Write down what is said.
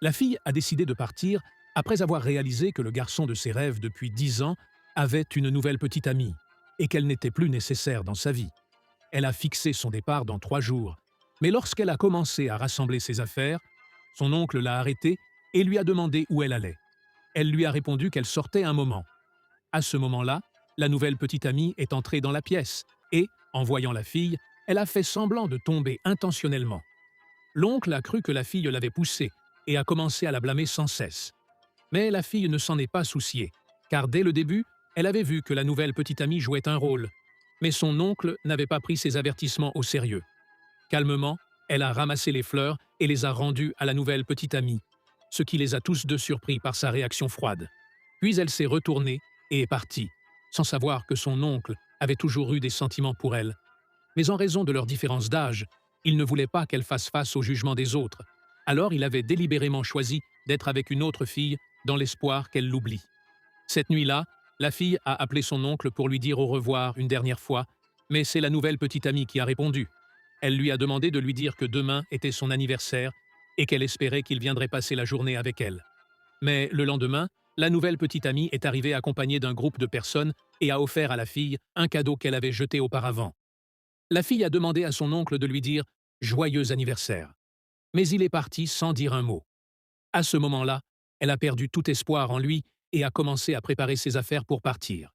La fille a décidé de partir après avoir réalisé que le garçon de ses rêves depuis 10 ans avait une nouvelle petite amie et qu'elle n'était plus nécessaire dans sa vie. Elle a fixé son départ dans 3 jours, mais lorsqu'elle a commencé à rassembler ses affaires, son oncle l'a arrêtée et lui a demandé où elle allait. Elle lui a répondu qu'elle sortait un moment. À ce moment-là, la nouvelle petite amie est entrée dans la pièce et, en voyant la fille, elle a fait semblant de tomber intentionnellement. L'oncle a cru que la fille l'avait poussée et a commencé à la blâmer sans cesse. Mais la fille ne s'en est pas souciée, car dès le début, elle avait vu que la nouvelle petite amie jouait un rôle. Mais son oncle n'avait pas pris ses avertissements au sérieux. Calmement, elle a ramassé les fleurs et les a rendues à la nouvelle petite amie, ce qui les a tous deux surpris par sa réaction froide. Puis elle s'est retournée et est partie, sans savoir que son oncle avait toujours eu des sentiments pour elle. Mais en raison de leur différence d'âge, il ne voulait pas qu'elle fasse face au jugement des autres. Alors il avait délibérément choisi d'être avec une autre fille dans l'espoir qu'elle l'oublie. Cette nuit-là, la fille a appelé son oncle pour lui dire au revoir une dernière fois, mais c'est la nouvelle petite amie qui a répondu. Elle lui a demandé de lui dire que demain était son anniversaire et qu'elle espérait qu'il viendrait passer la journée avec elle. Mais le lendemain, la nouvelle petite amie est arrivée accompagnée d'un groupe de personnes et a offert à la fille un cadeau qu'elle avait jeté auparavant. La fille a demandé à son oncle de lui dire «Joyeux anniversaire». Mais il est parti sans dire un mot. À ce moment-là, elle a perdu tout espoir en lui et a commencé à préparer ses affaires pour partir.